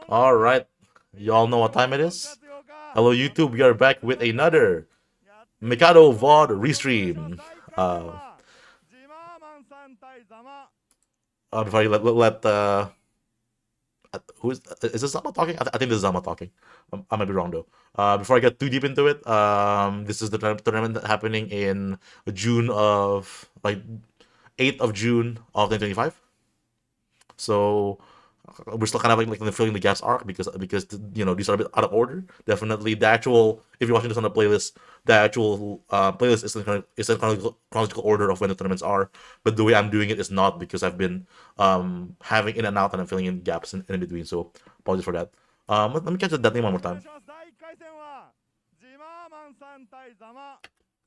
Alright, you all know what time it is? Hello YouTube, we are back with another Mikado VOD restream. Before you who is this Zama talking? I think this is Zama talking. I might be wrong though. Before I get too deep into it, this is the tournament happening in June of 8th of June of 2025. So we're still kind of like filling the gaps arc because these are a bit out of order. Definitely the actual, if you're watching this on the playlist, the actual playlist is in chronological order of when the tournaments are. But the way I'm doing it is not, because I've been having in and out and I'm filling in gaps in between. So apologies for that. Let me catch that name one more time.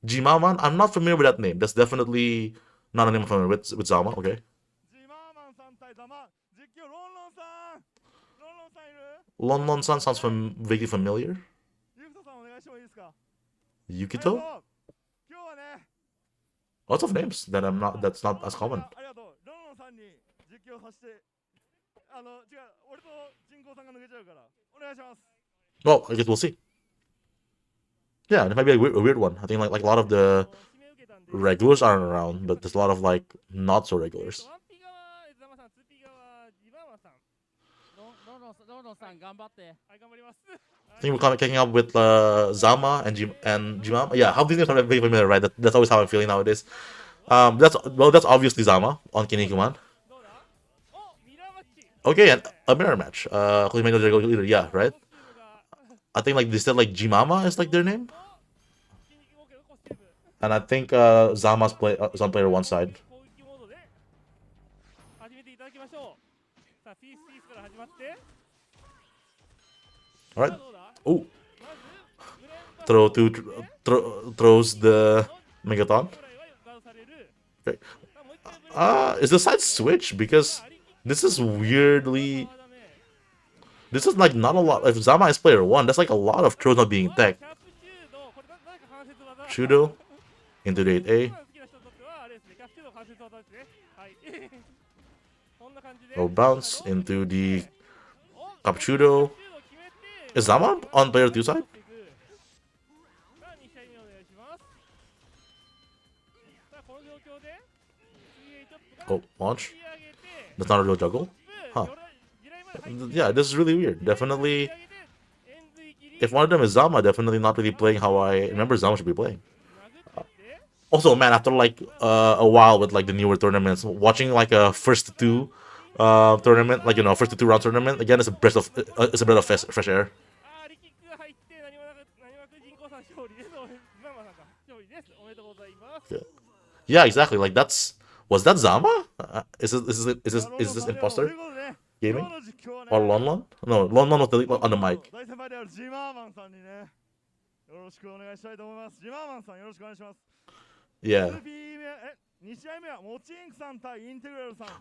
Jimaman. I'm not familiar with that name. That's definitely not a name I'm familiar with Zama. Okay. Lon-Lon-san sounds vaguely familiar. Yukito? Lots of names that's not as common. Well, I guess we'll see. Yeah, it might be a weird one. I think like a lot of the regulars aren't around, but there's a lot of like not so regulars. I think we're kind of catching up with Zama and Jimama. Yeah, how these names are very familiar, right? That's always how I'm feeling nowadays. That's obviously Zama on Kinnikuman. Okay, and a mirror match. Yeah, right. I think like they said like Jimama is like their name, and I think Zama's is on player one side. All right. Oh, throws the Megaton. Okay. Is the side switch? Because this is weirdly. This is like not a lot. If Zama is player one, that's like a lot of throws not being tech. Chudo into the 8A. No bounce into the Capchudo. Is Zama on player 2 side? Oh, launch. That's not a real juggle? Huh. Yeah, this is really weird. Definitely, if one of them is Zama, definitely not really playing how I remember Zama should be playing. Also, man, after like a while with like the newer tournaments, watching like a first two tournament, like first to 2 round tournament, again, it's a breath of fresh air. Yeah. Yeah, exactly. Like was that Zama? Is this imposter gaming or Lon? No, Lon was on the mic. Yeah.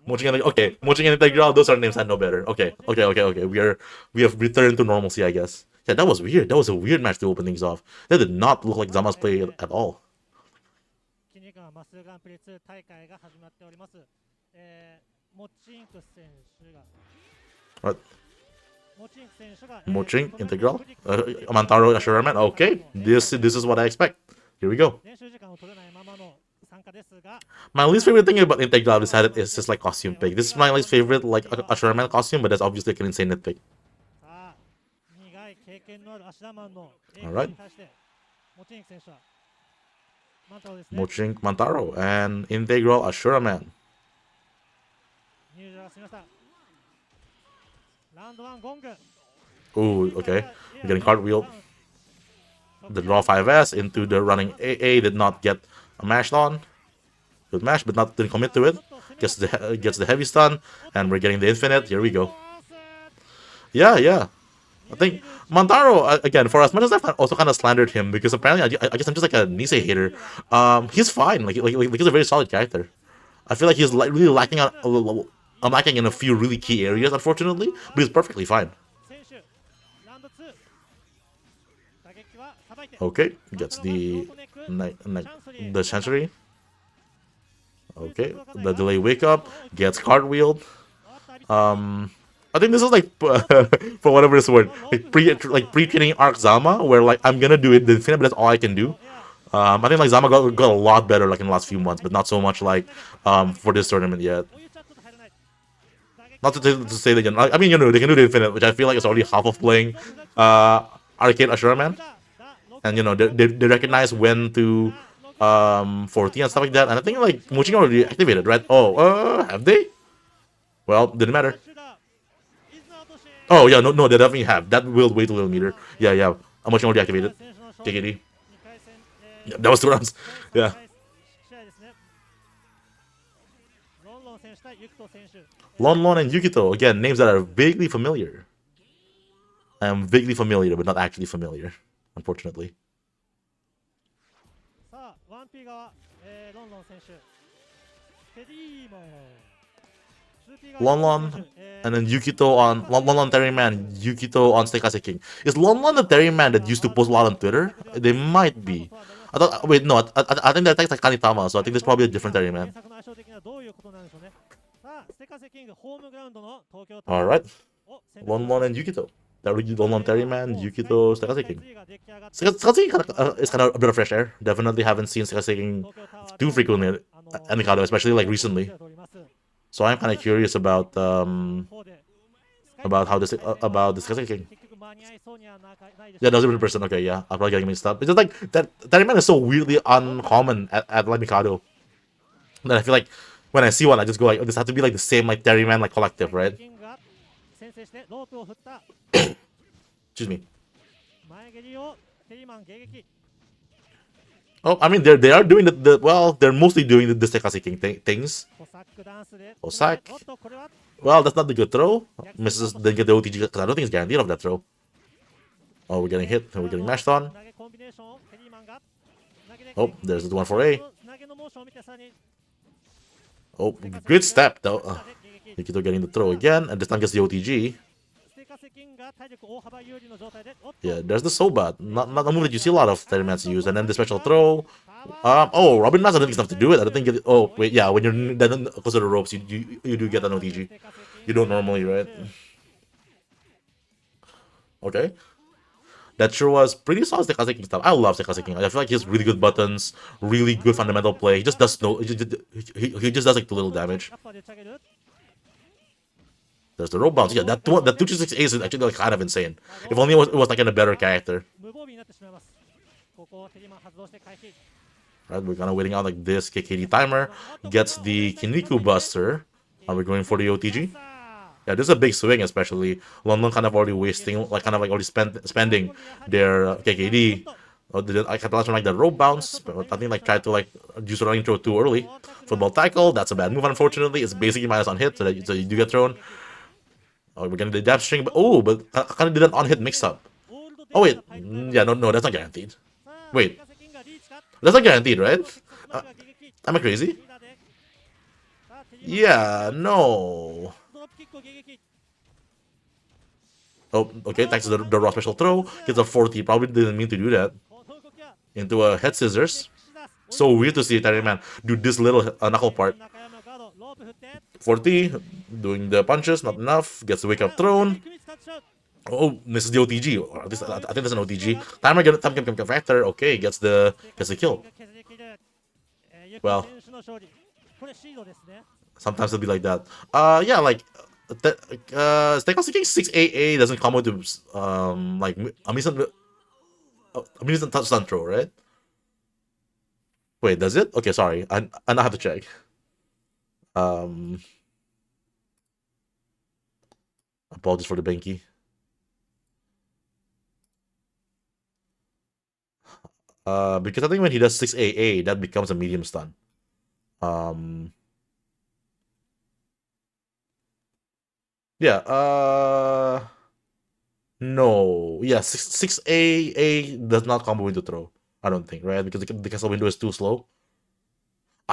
Moching and Integral, those are names I know better. Okay. We have returned to normalcy, I guess. Yeah, that was weird. That was a weird match to open things off. That did not look like Zama's play at all. What? Moching Integral? Mantaro Ashuraman? Okay, this is what I expect. Here we go. My least favorite thing about Integral is that it's just like costume pick. This is my least favorite like Ashuraman costume, but that's obviously like an insane nitpick. Alright. Moching Mantaro and Integral Ashuraman. Ooh, okay. We're getting cartwheel. The draw 5S into the running AA did not get a mashed on. Good mash, but didn't commit to it. Gets the heavy stun, and we're getting the infinite. Here we go. Yeah. I think Mantaro, again, for as much as I've also kind of slandered him, because apparently I guess I'm just like a Nisei hater. He's fine. Like he's a very solid character. I feel like he's really lacking I'm lacking in a few really key areas, unfortunately, but he's perfectly fine. Okay, gets the Chancery. Okay, the delay wake up, gets cartwheeled. I think this is like for whatever it's worth, like pre-training arc Zama, where like I'm gonna do it the infinite, but that's all I can do. I think like Zama got a lot better like in the last few months, but not so much like for this tournament yet. Not to say that I mean they can do the infinite, which I feel like is already half of playing Arcade Ashura Man, and they recognize when to 14 and stuff like that. And I think like Muchin already activated, right? Oh, have they? Well, didn't matter. Oh yeah, no, they definitely have. That will wait a little meter. Yeah. Muchin already activated. KKD. Yeah, that was 2 rounds. Yeah. Lon Lon and Yukito, again, names that are vaguely familiar. I am vaguely familiar, but not actually familiar, unfortunately. Lon Lon and then Yukito on Lon Lon Terry Man, Yukito on Stekase King. Is Lon Lon the Terry Man that used to post a lot on Twitter? They might be. I thought. Wait, no. I think that like Kanitama, so I think there's probably a different Terry Man. All right. Lon Lon and Yukito. Lon Lon Terry Man, Yukito Stekase King. Stekase King is kind of a bit of fresh air. Definitely haven't seen Stekase King too frequently at Mikado, especially like recently. So I'm kind of curious about how this about Stekase King. Yeah, that was a different person. Okay, yeah, I'm probably getting mixed up. It's just like that man is so weirdly uncommon at like Mikado that I feel like when I see one, I just go like, oh, this has to be like the same like Terryman like collective, right? Excuse me. Oh, I mean they are doing they're mostly doing the Stekase King things. Osak. Well, that's not the good throw. Misses didn't get the OTG because I don't think it's guaranteed of that throw. Oh, we're getting hit and we're getting mashed on. Oh, there's the 1-4A. Oh, good step though. Nikito getting the throw again, and this time gets the OTG. Yeah, there's the Sobat. Not a move that you see a lot of Terrymans use, and then the special throw. Oh, Robin Master didn't get enough to do it. I don't think. Oh, wait, yeah. When you're then close to the ropes, you do get an OTG. You don't normally, right? Okay. That sure was pretty solid Stekase King stuff. I love Stekase King. I feel like he has really good buttons, really good fundamental play. He just does no. He just does like too little damage. There's the rope bounce. Yeah, that 226 ace is actually like kind of insane. If only it was like in a better character. Right, we're kind of waiting out like this. KKD timer gets the Kinniku Buster. Are we going for the OTG? Yeah, this is a big swing, especially London kind of already wasting, like already spending their KKD. I capitalized on like the rope bounce, but I think like tried to like use a running throw too early. Football tackle, that's a bad move. Unfortunately, it's basically minus on hit, so you do get thrown. Oh, we're getting the dab string, but I kind of did an on hit mix up. Oh wait, yeah, no, that's not guaranteed. Wait, that's not guaranteed, right? Am I crazy? Yeah, no. Oh, okay, thanks to the raw special throw. Gets a 40. Probably didn't mean to do that. Into a head scissors. So weird to see Terryman do this little knuckle part. 40. Doing the punches, not enough. Gets the wake up thrown. Oh, misses the OTG. Or at least I think there's an OTG. Timer get time can factor. Okay, gets the kill. Well, sometimes it'll be like that. Yeah, like Stekase King 6AA doesn't come with like a decent touch stun throw, right? Wait, does it? Okay, sorry. I now have to check. Apologies for the Benki. Because I think when he does 6AA, that becomes a medium stun. Yeah, no. Yeah, 6AA does not combo into throw. I don't think, right? Because the castle window is too slow.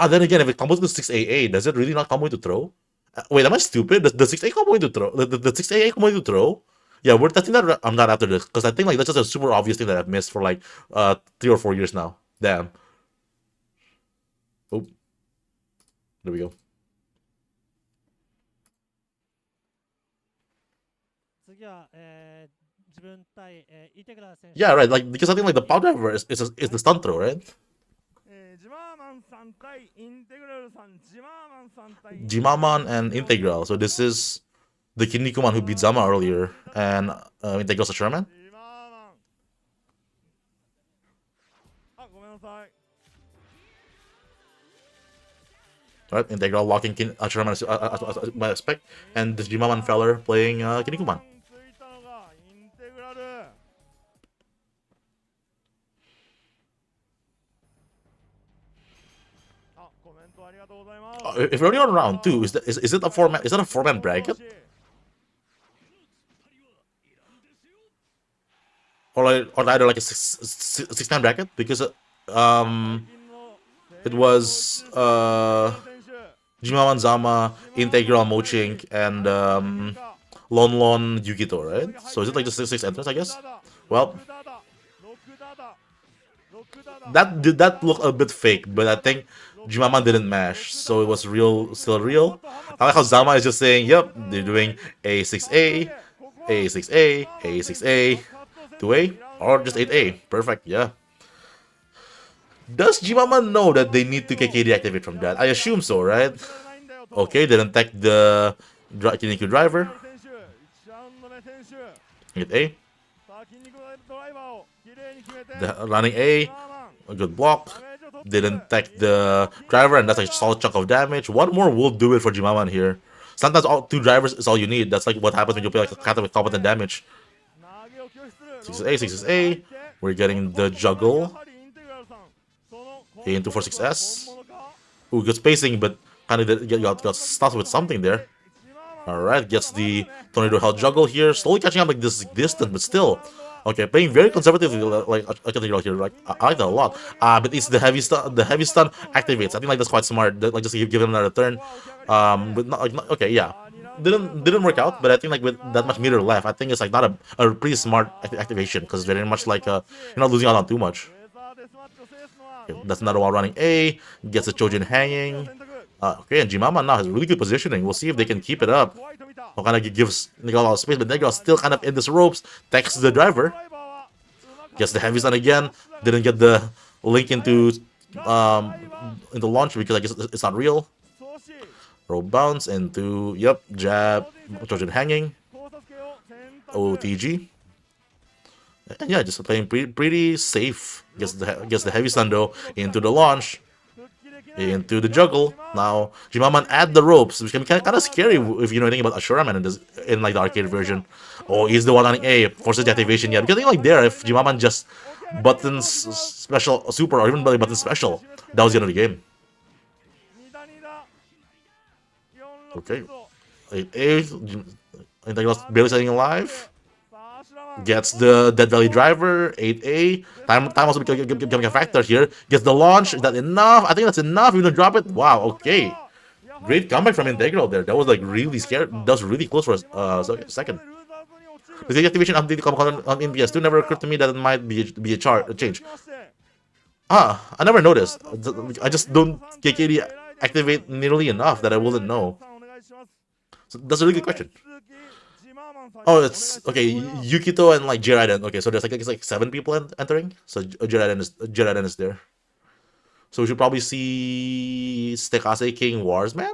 Then again, if it combos with 6AA, does it really not combo into throw? Wait, am I stupid? Does the 6A combo into throw? The 6AA combo into throw? Yeah, we're testing that. I'm not after this because I think like that's just a super obvious thing that I've missed for like 3 or 4 years now. Damn. Oh, there we go. Yeah, right. Like because I think like the power driver is the stun throw, right? Jimaman and Integral. So this is the Kinnikuman who beat Zama earlier, and Integral's a Sherman. Right, Integral locking Sherman by expect, and this Jimaman feller playing Kinnikuman. If we're only on round 2, is it a four-man? Is that a four-man bracket? Or either like a six-man bracket? Because it was Jimaman Zama, Integral Mochink, and Lon Lon Yukito, right? So is it like the six entrants, I guess? Well, that look a bit fake, but I think Jimaman didn't mash, so it was real, still real. I like how Zama is just saying, "Yep, they're doing A6A, A6A, A6A, 2A, or just 8A." Perfect, yeah. Does Jimaman know that they need to KK deactivate from that? I assume so, right? Okay, didn't tech the Kinniku driver. 8A. Running A, a good block. Didn't tech the driver, and that's like a solid chunk of damage. One more will do it for Jimaman here. Sometimes two drivers is all you need. That's like what happens when you play like a cat with competent damage. 6A, 6A. We're getting the juggle. A into 46S. Ooh, good spacing, but kind of got stuck with something there. Alright, gets the Tornado Hell juggle here. Slowly catching up like this distance, but still. Okay, playing very conservatively, like I can here. Like I like that a lot. But it's the heavy stun. The heavy stun activates. I think like that's quite smart. Like just give him another turn. But not, okay, yeah. Didn't work out. But I think like with that much meter left, I think it's like not a pretty smart activation because very much like you're not losing out on too much. Okay, that's another one running A. Gets the Chojin hanging. Okay, and Jimama now has really good positioning. We'll see if they can keep it up. Kind of gives Nigel a lot of space, but Nigel still kind of in this ropes. Texts the driver. Gets the heavy stun again. Didn't get the link into launch because I guess it's not real. Roll bounce into jab. Trojan hanging. OTG. And yeah, just playing pretty safe. Gets the heavy stun though into the launch. Into the juggle. Now Jimaman add the ropes, which can be kind of scary if you know anything about Ashuraman in like the arcade version. Oh, he's the one on A, forces the activation. Yeah, because I think like there, if Jimaman just buttons special super or even buttons special, that was the end of the game. Okay, 8A, I think that's barely staying alive. Gets the Dead Valley driver, 8A. Time also becoming a factor here. Gets the launch. Is that enough? I think that's enough. You're gonna drop it? Wow, okay. Great comeback from Integral there. That was like really scared. That was really close for a second. The activation update on in PS2 never occurred to me that it might be a change. I never noticed. I just don't KKD activate nearly enough that I wouldn't know. So that's a really good question. Oh, it's okay. Yukito and like Jiraiden. Okay, so there's like it's like 7 people entering. So Jiraiden is there. So we should probably see Stekase King Warsman.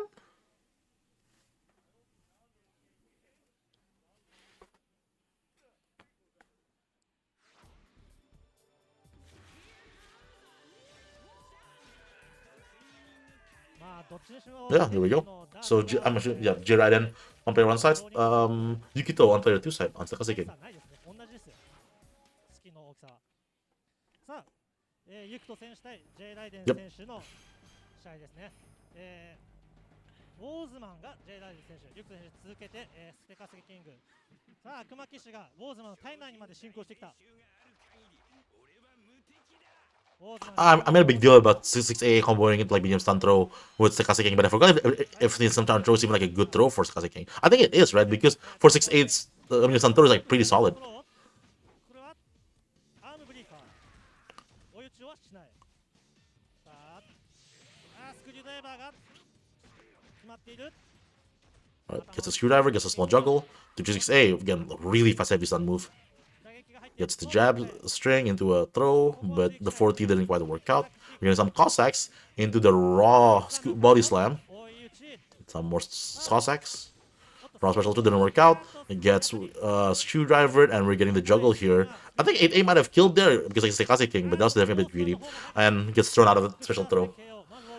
Yeah, here we go. So I'm assuming, yeah, Jiraiden on player 1 side, Yukito on player 2 side on Stekase King. Yep. ウォーズマンが J ライル選手、ユクト選手続けて、ステカセキング。さあ、熊騎士がウォーズマンの体内にまで進行してきた。I made a big deal about 6A comboing it like medium stun throw with Sekase King, but I forgot if the instant stun throw is even like a good throw for Sekase King. I think it is, right? Because for 6A, medium stun throw is like pretty solid. Alright, gets a screwdriver, gets a small juggle. To 2-6A, again, really fast heavy stun move. Gets the jab string into a throw, but the 4T didn't quite work out. We're getting some Cossacks into the raw body slam. Some more Cossacks. Raw special 2 didn't work out. It gets screwdriver, and we're getting the juggle here. I think 8A might have killed there because it's a classic king, but that was definitely a bit greedy. And gets thrown out of the special throw.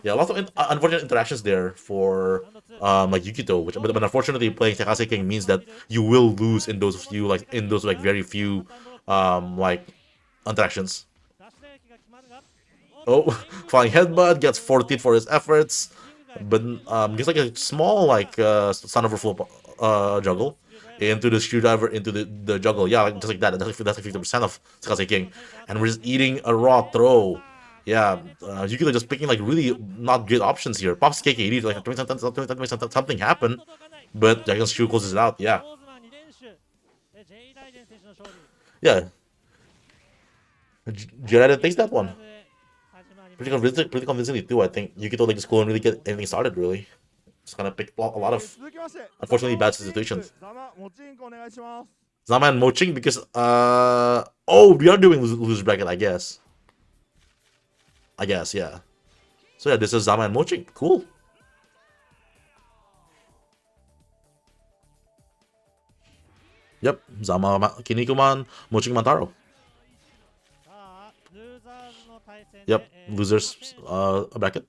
Yeah, lots of unfortunate interactions there for like Yukito, but unfortunately playing Sekase King means that you will lose in those few very few like interactions. Oh, flying headbutt gets 14 for his efforts, but gets like a small like Sun Overflow juggle into the screwdriver into the juggle. Yeah, like, just like that. That's like 50% of Sekase King, and we're just eating a raw throw. Yeah, Yukito just picking like really not good options here. Pops KKD like something happen, but Dragon's Shoe closes it out. Yeah, yeah. Jedi takes that one pretty convincingly too. I think Yukito like just couldn't really get anything started really. Just kind of picked a lot of unfortunately bad situations. Zama and Moching because oh, we are doing loser bracket, I guess. Yeah. So yeah, this is Zama and Moching. Cool. Yep, Zama, Kinnikuman, Moching, Mantaro. Yep, losers bracket.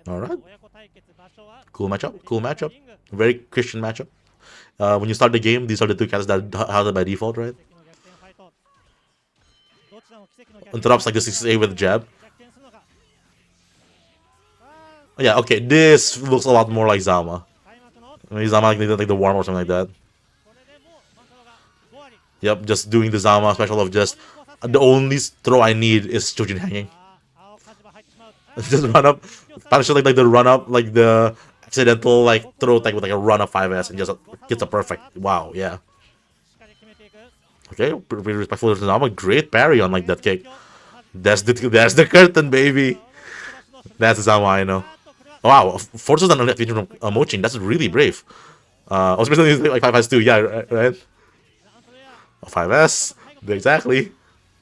Alright. Cool matchup. Very Christian matchup. When you start the game, these are the two characters that have it by default, right? Interrupts like the 6A with the jab. Yeah, okay, this looks a lot more like Zama. Maybe Zama like the warm or something like that. Yep, just doing the Zama special of just the only throw I need is Chojin hanging. Just run up, punish like the run up, like the accidental like throw tag with like a run up 5S and just gets a perfect. Wow, yeah. Okay, pretty respectful to Zama. Great parry on like that kick. There's the curtain, baby. That's Zama, I know. Wow, forces on feature from Mochin. That's really brave. Especially like 5S too. Yeah, right. 5S, exactly.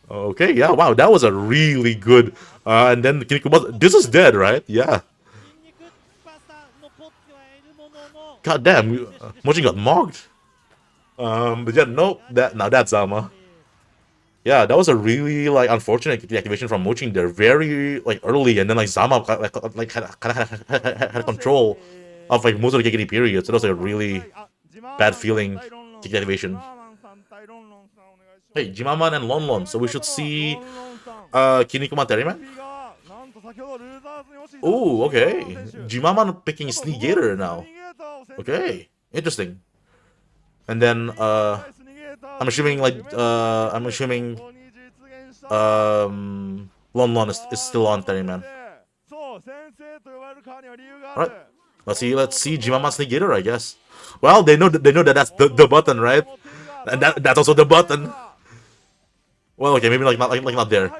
Okay, yeah, wow, that was a really good. And then Kinnikuman, this is dead, right? Yeah. God damn, Mochin got mocked. But yeah, no, that's Zama. Yeah, that was a really like unfortunate deactivation from Mochin there, very like early, and then like Zama like had control of like most of the KKD period, so that was a really bad feeling deactivation. Hey, Jimaman and Lonlon, so we should see Kinnikuman Terriman? Oh, okay. Jimaman picking Sneagator now. Okay, interesting. And then I'm assuming Lonlon is still on Terriman. Alright. Let's see Jimaman Sneagator, I guess. Well, they know that that's the button, right? And that's also the button. Well, okay, maybe like not there.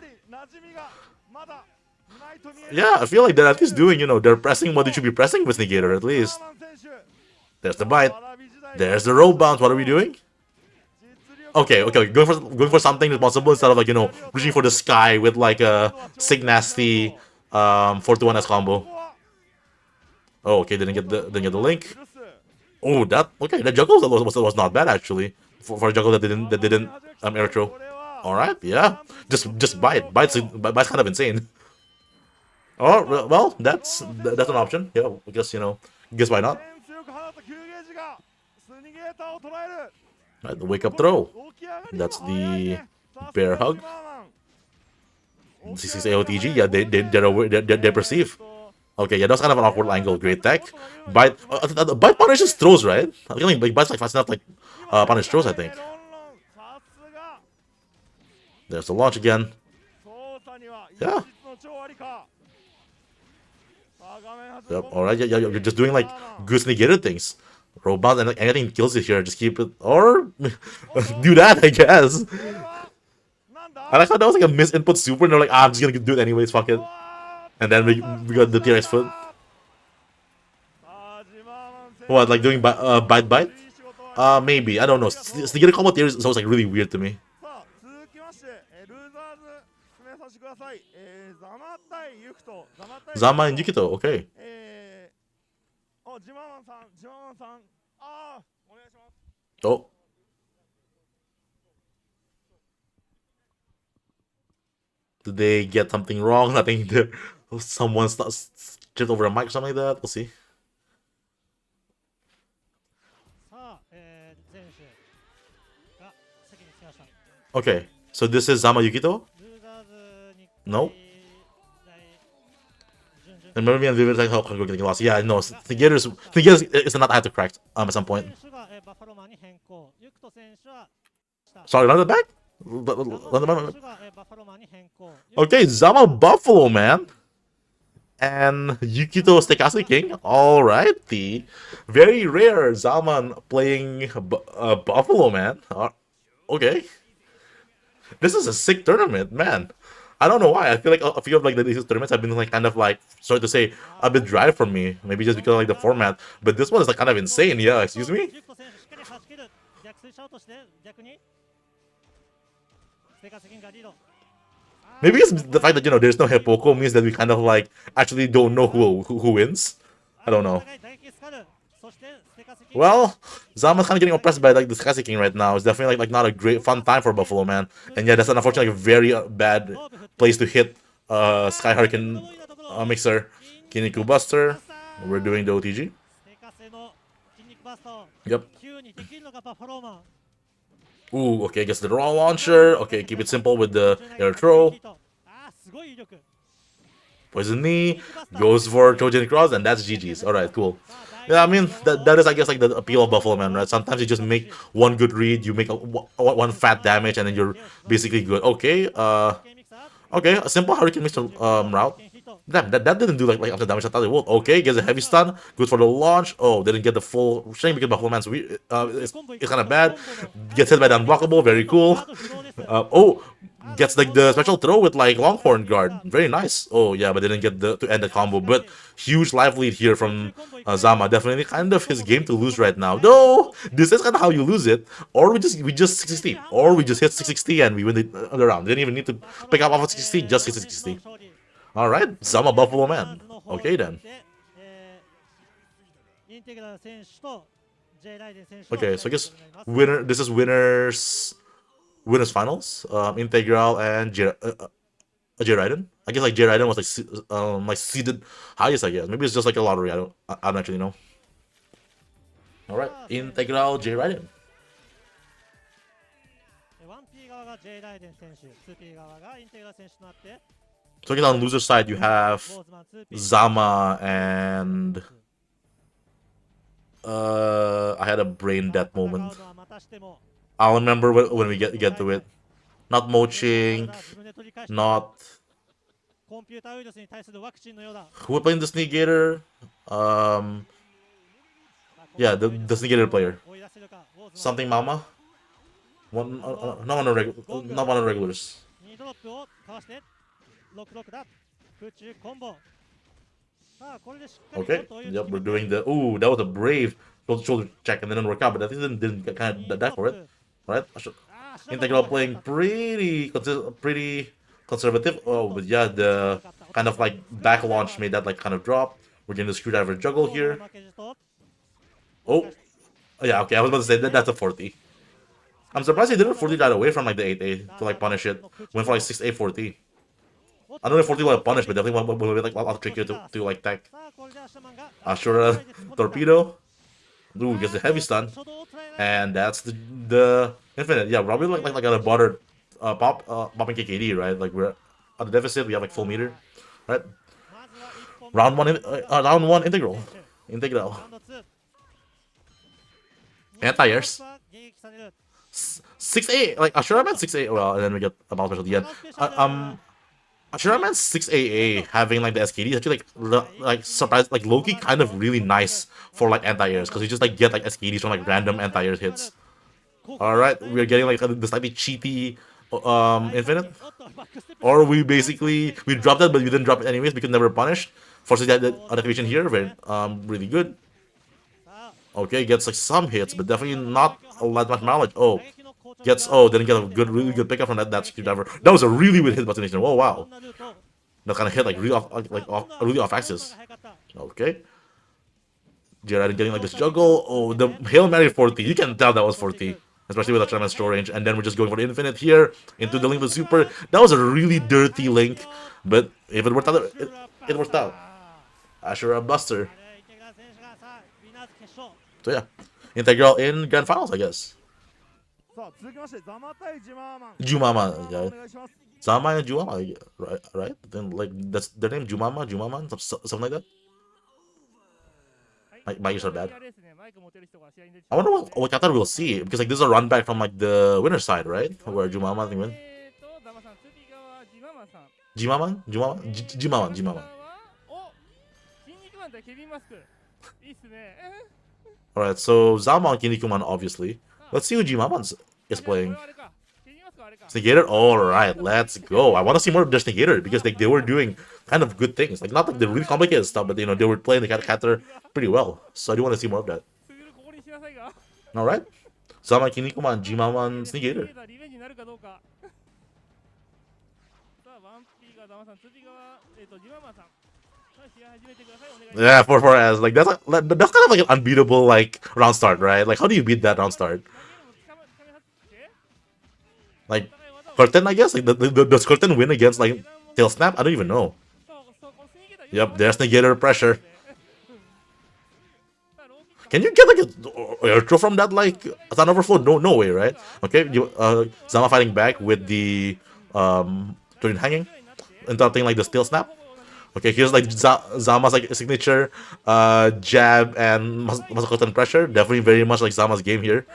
Yeah, I feel like they're at least doing, they're pressing what they should be pressing with Negator at least. There's the bite. There's the roll bounce. What are we doing? Okay, going for something that's possible instead of like reaching for the sky with like a sick nasty 4-1S combo. Oh, okay, didn't get the link. Oh, that juggle was not bad actually for a juggle that didn't air throw. All right, yeah, just bite's kind of insane. Oh well, that's an option. Yeah, I guess why not? Right, the wake up throw. That's the bear hug. 66 AOTG. Yeah, they perceive. Okay, yeah, that's kind of an awkward angle. Great tech. Bite. Bite punishes throws, right? I think like bite's like fast enough like punish throws. I think. There's the launch again. Yeah. Yep. All right. Yeah. You're just doing like goose negated things. Robot and like, anything kills you here. Just keep it or do that. I guess. And I thought that was like a misinput super, and they're like, I'm just gonna do it anyways. Fuck it. And then we got the TRX foot. What, like doing bite bite? Maybe. I don't know. Sneaker combo theory is always like really weird to me. さあ続きまして、ルーザーズ進めさせてください。ザマ対ユクト、ザマ対 Zama and Yukito, okay. ジママンさん、ジママンさん、お願いします。Oh. Did they get something wrong? I think someone tripped over a mic or something like that. We'll see. さあ、選手が席に着きました。 Okay, so this is Zama Yukito? ルーザーズに No. 準々 And remember me and Vivid like how Kagura getting lost. Yeah, no, Thingigators is not I have to crack at some point. 選手がバッファローマンに変更。ユクト選手は Sorry, run it back? 選手がバッファローマンに変更。 Okay, Zama Buffalo Man and Yukito Stekase King. Alright, the very rare Zaman playing Buffalo Man. Okay. This is a sick tournament, man. I don't know why. I feel like these tournaments have been like kind of like, sorry to say, a bit dry for me. Maybe just because of like the format. But this one is like kind of insane. Yeah, excuse me? ユクト選手しっかり弾ける。逆スイッチアウトして逆にステカセキンがリード。 Maybe it's the fact that, you know, there's no Hippoko means that we kind of like actually don't know who wins. I don't know. Well, Zama's kind of getting oppressed by like the Sky King right now. It's definitely like not a great fun time for Buffalo Man. And yeah, that's unfortunately a very bad place to hit Sky Hurricane Mixer. Kinnikuman Buster. We're doing the OTG. Yep. Ooh, okay, gets the raw launcher. Okay, keep it simple with the air throw. Poison knee, goes for Trojan Cross, and that's GG's. Alright, cool. Yeah, I mean, that is, I guess, like the appeal of Buffalo Man, right? Sometimes you just make one good read, you make one fat damage, and then you're basically good. Okay, okay, a simple Hurricane Mixer route. Damn, that didn't do like after damage I thought it would. Okay, gets a heavy stun, good for the launch. Oh, didn't get the full shame because Buffalo Man's it's kind of bad. Gets hit by the unblockable, very cool. Oh, gets like the special throw with like Longhorn guard, very nice. Oh yeah, but didn't get to end the combo. But huge life lead here from Zama. Definitely kind of his game to lose right now. Though this is kind of how you lose it, or we just 660, or we just hit 660 and we win the round. Didn't even need to pick up off of 660, just hit 660. All right, Zama Buffalo Man. Okay then. Okay, so I guess winner. This is winners finals. Integral and J Raiden. I guess like J Raiden was like seeded highest. I guess maybe it's just like a lottery. I don't actually know. All right, Integral J Raiden. So I guess on loser side you have Zama and I had a brain death moment. I'll remember when we get to it. Not Moching, not who would play in the Sneakator? Yeah, the Sneakator player. Something Mama. One, not one of the regulars. Okay, yep, we're doing the. Ooh, that was a brave shoulder check and then didn't work out, but I think didn't kind of die for it. Right? Integral playing pretty conservative. Oh, but yeah, the kind of like back launch made that like kind of drop. We're getting the screwdriver juggle here. Oh, yeah, okay, I was about to say that's a 40. I'm surprised he didn't 40 that away from like the 8A to like punish it. Went for like 6A 40. I don't know if 40 will punish, but definitely will be like a lot trickier to like tech. Ashura torpedo. Ooh, gets the heavy stun. And that's the infinite. Yeah, probably like a bother popping KKD, right? Like we're at the deficit, we have like full meter. Right? Round one integral. Integral. Anti-airs. 6A, like Ashura Man 6A, well, and then we get a bounce special at the end. Ashura Man 6AA having like the SKD is actually like surprised, like Loki kind of really nice for like anti-airs because you just like get like SKDs from like random anti-airs hits. Alright, we're getting like the slightly cheaty infinite. Or we dropped that but we didn't drop it anyways, we could never punish. Forces that activation here, very really good. Okay, gets like some hits, but definitely not a lot much mileage. Oh, didn't get a really good pickup from that screwdriver. That was a really weird hit destination. Oh wow, that kind of hit like really off axis. Okay, Jared getting like this juggle. Oh, the Hail Mary 40. You can tell that was 40, especially with a tremendous throw range. And then we're just going for the infinite here into the Link with Super. That was a really dirty Link, but if it worked out, it worked out. Ashura Buster. So yeah, integral in Grand Finals, I guess. さあ続きましてザマ対ジマーマン Jumama, お yeah. 願いします Zama and Jumama, right? Then like that's their name, Jumaman, something like that. My ears are bad. I wonder what Qatar will see because like this is a run back from like the winner's side, right? Where Jumama I think win. Jimaman. おKinnikuman 対ケビンマスクいいっすね All right, so Zama and Kinnikuman obviously. Let's see who Jimaman is playing. Snegator? Alright, let's go. I want to see more of their Snegator because they were doing kind of good things. Like, not like the really complicated stuff, but, you know, they were playing the Catter pretty well. So I do want to see more of that. Alright. Zama, Kinnikuman, Jimaman, Snegator. Yeah, 4-4-S. Like, that's kind of like an unbeatable, like, round start, right? Like, how do you beat that round start? Like, Curtin, I guess? Like, does Curtin win against, like, Tail Snap? I don't even know. Yep, there's Negator pressure. Can you get, like, a air throw from that, like, a Sun Overflow? No way, right? Okay, Zama fighting back with the, Turin hanging. Interrupting, like, the Steel Snap. Okay, here's, like, Zama's, like, signature, jab and muscle curtain pressure. Definitely very much like Zama's game here.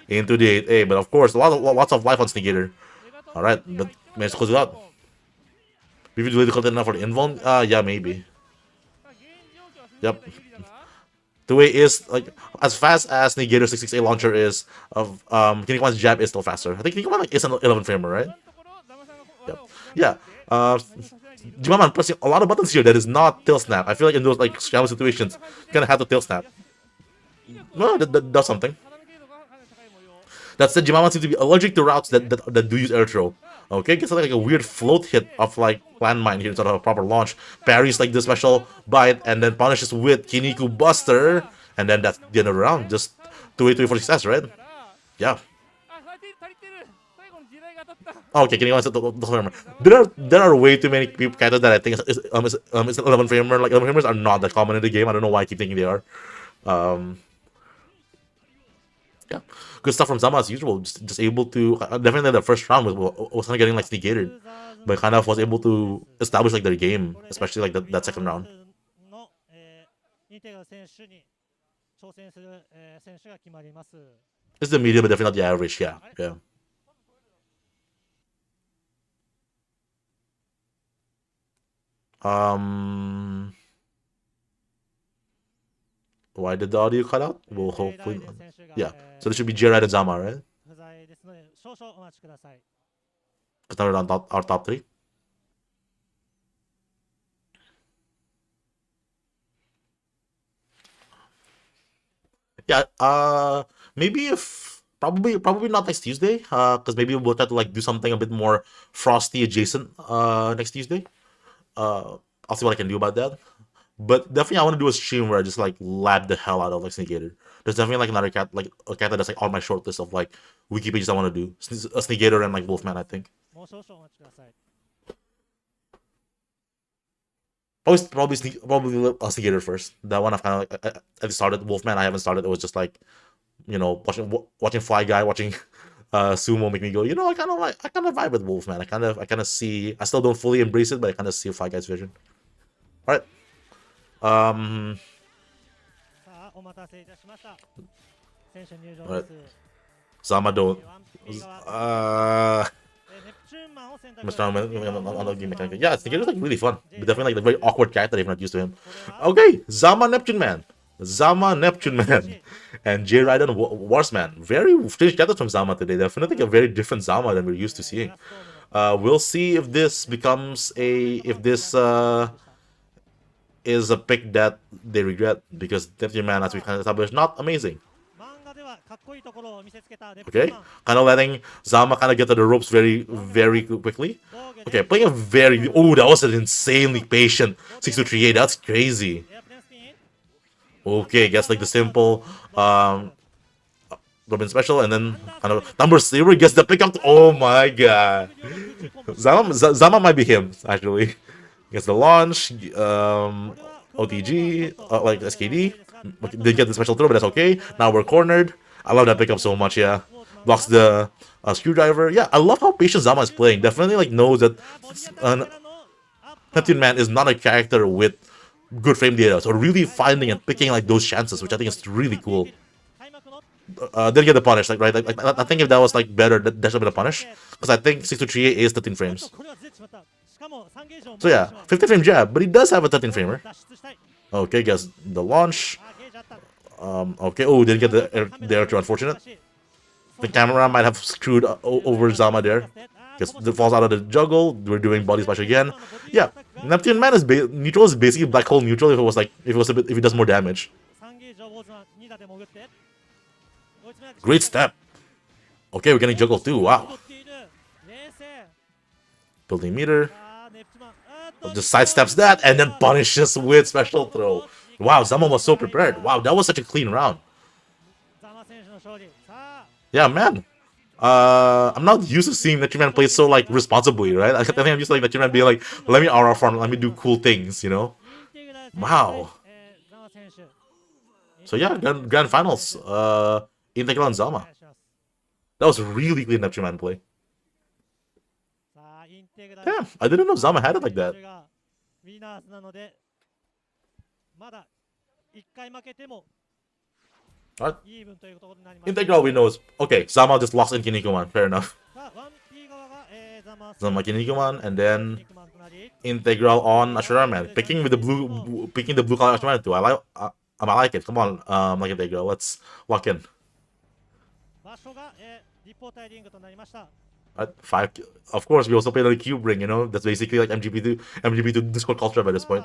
Into the 8A, but of course, lots of life on Snegator. Alright, but managed to close it out. Maybe do the enough for the invuln? Yeah, maybe. Yep. The way is, like, as fast as Snegator's 66A launcher is, of Kinnikuman's jab is still faster. I think Kinnikuman like, is an 11 framer, right? Yep. Yeah. Jimaman pressing a lot of buttons here that is not tail snap. I feel like in those like scramble situations, you kind of have to tail snap. No, that does something. That said, Jimaman seems to be allergic to routes that do use air throw. Okay, gets like a weird float hit of like landmine here instead of a proper launch. Parries like the special bite and then punishes with Kinnikuman Buster. And then that's the end of the round. Just 2-8 for success, right? Yeah. Okay, Kinnikuman said the framer. There are way too many people characters that I think is 11 framer. Like 11 framers are not that common in the game. I don't know why I keep thinking they are. Yeah, good stuff from Zama as usual. Just able to definitely the first round was kind of getting like negated, but kind of was able to establish like their game, especially like that second round. It's the medium, but definitely not the average. Yeah. Why did the audio cut out? Well, hopefully, yeah. So this should be Jared and Zama, right? Because now we're on our top 3. Yeah. Maybe if probably not next Tuesday. Because maybe we'll try to like do something a bit more frosty adjacent. Next Tuesday. I'll see what I can do about that. But definitely I want to do a stream where I just like lab the hell out of like Snegator. There's definitely like another cat, like a cat that's like on my short list of like wiki pages I want to do. A Snegator and like Wolfman, I think. Probably a Snegator first. That one I've kind of like I started. Wolfman I haven't started. It was just like, you know, watching Fly Guy, watching Sumo make me go, you know, I kind of vibe with Wolfman. I kind of see. I still don't fully embrace it, but I kind of see Fly Guy's vision. All right. Alright. Zama don't. Yeah, I think it was like really fun. But definitely like the very awkward character if not used to him. Okay, Zama Neptune Man. And J Raiden Warsman. Very strange characters from Zama today. Definitely a very different Zama than we're used to seeing. We'll see if this becomes is a pick that they regret because Neptune Man, as we kind of established, not amazing. Okay, kind of letting Zama kind of get to the ropes very quickly. Okay, playing a very... Oh, that was an insanely patient 6238. That's crazy. Okay, gets like the simple Robin special, and then kind of number 0 gets the pick up. Oh my god. Zama might be him, actually. Gets the launch, OTG, like SKD. Didn't get the special throw, but that's okay. Now we're cornered. I love that pickup so much, yeah. Blocks the screwdriver. Yeah, I love how patient Zama is playing. Definitely like knows that Neptune Man is not a character with good frame data. So really finding and picking like those chances, which I think is really cool. Didn't get the punish, like right? Like I think if that was like better, that should have been a punish. Because I think 6238 is 13 frames. So yeah, 50 frame jab, but he does have a 13 framer. Okay, guess the launch. Okay, oh, didn't get the air too unfortunate. The camera might have screwed over Zama there. Guess it falls out of the juggle. We're doing body splash again. Yeah, Neptune Man is neutral is basically black hole neutral if it was like if it does more damage. Great step. Okay, we're getting juggle too. Wow. Building meter. Just sidesteps that and then punishes with special throw. Wow, Zama was so prepared. Wow, that was such a clean round. Yeah, man. I'm not used to seeing Neptune Man play so like responsibly, right? I think I'm used to like Neptune Man being like, let me RR farm, let me do cool things, you know? Wow. So yeah, grand finals. Integral and Zama. That was really clean Neptune Man play. Damn, I didn't know Zama had it like that. Alright. Integral we know is... Okay, Zama just lost in Kinnikuman, fair enough. Zama Kinnikuman, and then Integral on Ashura Man. Picking the blue color Ashura Man too. I like it. Come on, like Integral. Let's lock in. Right, 5. Of course, we also played on the cube ring, you know? That's basically like MGP2 Discord culture by this point.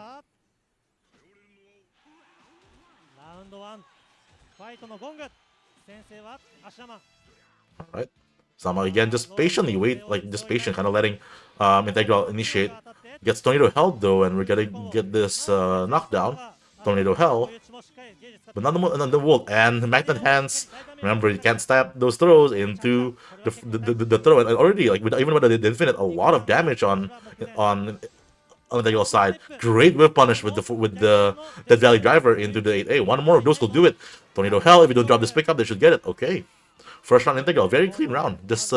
Alright. Zama again, just patiently wait, like just patient, kind of letting Integral initiate. Gets Tornado Hell though, and we're gonna get this knockdown. Tornado Hell. But not the Volt. And Magnet Hands. Remember, you can't stab those throws into the throw. And already, like even with the Infinite, a lot of damage on the Integral side. Great whip punish with the Dead Valley Driver into the 8A. One more of those will do it. Tornado Hell, if you don't drop this pickup, they should get it. Okay. First round Integral, very clean round. Just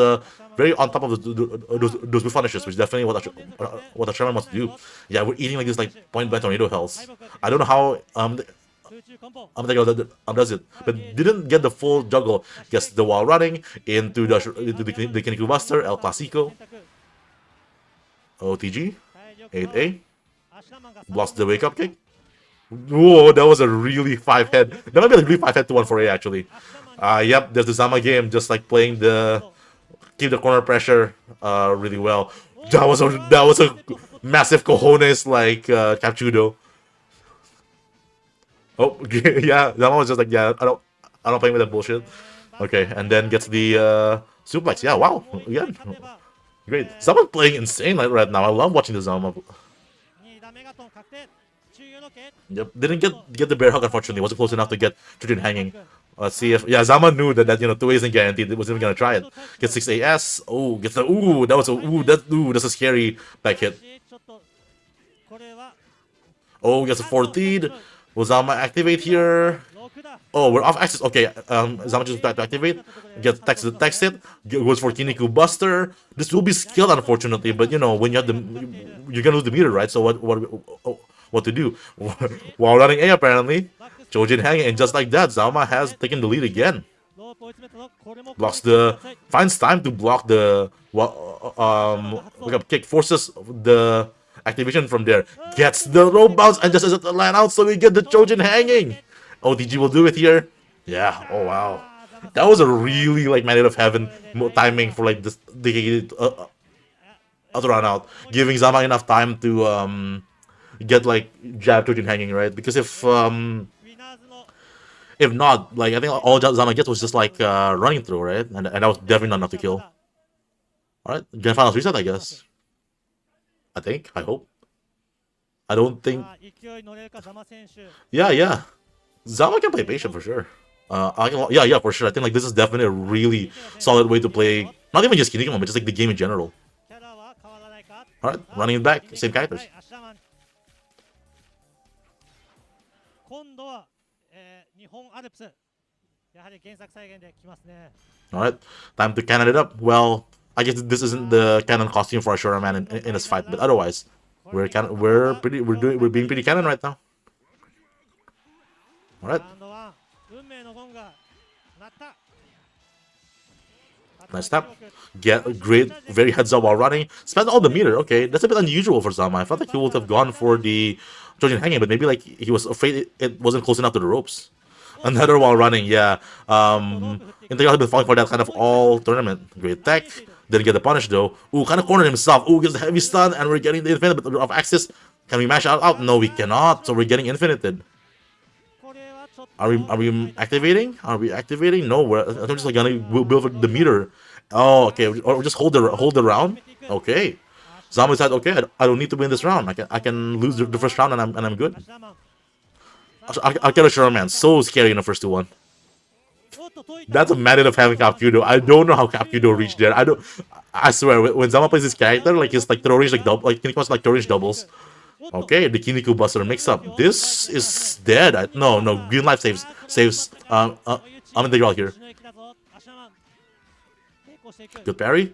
very on top of those whip punishes, which is definitely what the Sherman wants to do. Yeah, we're eating like this like point blank Tornado Hells. I don't know how Integral does it, but didn't get the full juggle. Gets the wall running into the Kinnikuman Buster, El Clasico. OTG, 8A. Blocks the wake up kick. Whoa, that was a really 5-head. That might be like really 5-head to 1-4-A actually. Yep, there's the Zama game, just like playing keep the corner pressure really well. That was a massive cojones like Capchudo. Oh, yeah, Zama was just like, yeah, I'm not playing with that bullshit. Okay, and then gets the suplex. Yeah, wow, again, great. Zama's playing insane like right now. I love watching the Zama. Yep, didn't get the bear hug unfortunately. Wasn't close enough to get Trojin hanging. Let's see if Zama knew that you know 2A isn't guaranteed. It wasn't even gonna try it. Gets 6AS. Oh, gets the that's a scary back hit. Oh, gets a 4th. Will Zama activate here? Oh, we're off access. Okay, Zama just back to activate. Gets text hit. Goes for Kinnikuman Buster. This will be skilled unfortunately, but you know when you have you're gonna lose the meter, right? So what to do? While running A apparently. Chojin hanging, and just like that, Zama has taken the lead again. Finds time to block the kick, forces the activation from there. Gets the rope bounce and just as it land out, so we get the Chojin hanging. OTG will do it here. Yeah. Oh wow, that was a really like Mandate of Heaven timing for like this the other run out, giving Zama enough time to get like jab Chojin hanging, right? Because if not, like I think all Zama gets was just like running through, right? And that was definitely not enough to kill. All right, grand finals reset, I guess. I think. I hope. I don't think. Yeah, yeah. Zama can play patient for sure. Yeah, for sure. I think like this is definitely a really solid way to play. Not even just Kinnikuman, but just like the game in general. All right, running it back, same characters. All right, time to cannon it up. Well, I guess this isn't the cannon costume for Ashura Man in this fight, but otherwise, we're being pretty cannon right now. All right. Nice tap. Get a great, very heads up while running. Spend all the meter. Okay, that's a bit unusual for Zama. I felt like he would have gone for the Trojan hanging, but maybe like he was afraid it wasn't close enough to the ropes. Another while running, yeah. Integral has been falling for that kind of all tournament. Great tech. Didn't get the punish though. Ooh, kind of cornered himself. Ooh, gets a heavy stun, and we're getting the infinite bit of access. Can we mash out? No, we cannot. So we're getting infinited. Are we activating? Are we activating? No, I'm just like gonna build the meter. Oh, okay. Or just hold the round. Okay. Zama decided, okay, I don't need to win this round. I can lose the first round and I'm good. I'll get a sure man. So scary in the first 2-1. That's a method of having Capcudo. I don't know how Capcudo reached there. I swear, when Zama plays this character, like his like throw range like double, like Kinnikuman's like throw range doubles. Okay, the Kinnikuman Buster mix up. This is dead. No, green life saves. I'm integral here. Good parry.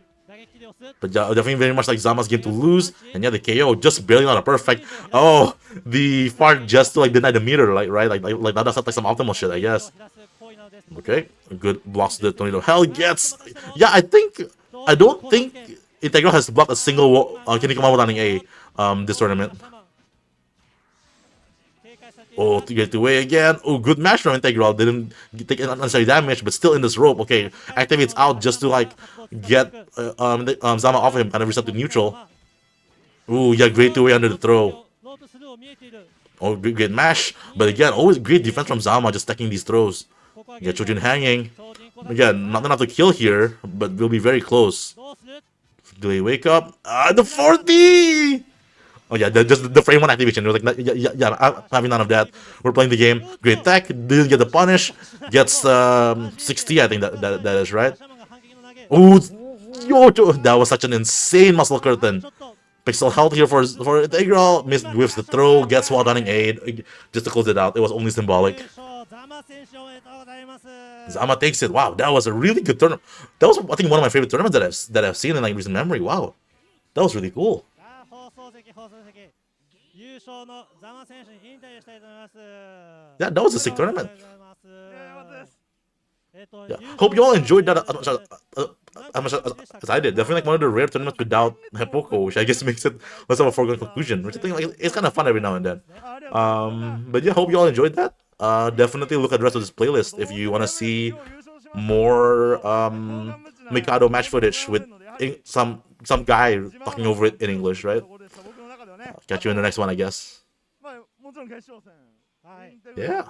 But yeah, definitely very much like Zama's game to lose. And yeah, the KO just barely not a perfect. Oh, the fart just to like deny the meter, like right, like that's like some optimal shit, I guess. Okay, good blocks the tornado. Hell gets. Yeah, I don't think Integral has blocked a single Kinnikuman running A this tournament. Oh, to get away again. Oh, good match from Integral. Didn't take unnecessary damage, but still in this rope. Okay, activates out just to like get Zama off of him, kind of reset to neutral. Ooh, yeah, great away under the throw. Oh, great mash. But again, always great defense from Zama, just stacking these throws. Yeah, Chojin hanging. Again, not enough to kill here, but will be very close. Do they wake up? The 40! Oh yeah, just the frame 1 activation. It was like, yeah, I'm having none of that. We're playing the game. Great tech. Didn't get the punish. Gets 60, I think that is right. Ooh, yo, that was such an insane muscle curtain. Pixel health here for Integral. Missed whiffs the throw. Gets while running aid. Just to close it out. It was only symbolic. Zama takes it. Wow, that was a really good tournament. That was, I think, one of my favorite tournaments that I've seen in like recent memory. Wow, that was really cool. Yeah, that was a sick tournament. Yeah. Hope you all enjoyed that as much as I did. Definitely like one of the rare tournaments without Hepoko, which I guess makes it less of a foregone conclusion. Which I think like it's kind of fun every now and then. But yeah, hope you all enjoyed that. Definitely look at the rest of this playlist if you want to see more Mikado match footage with some guy talking over it in English, right? Catch you in the next one, I guess. Yeah.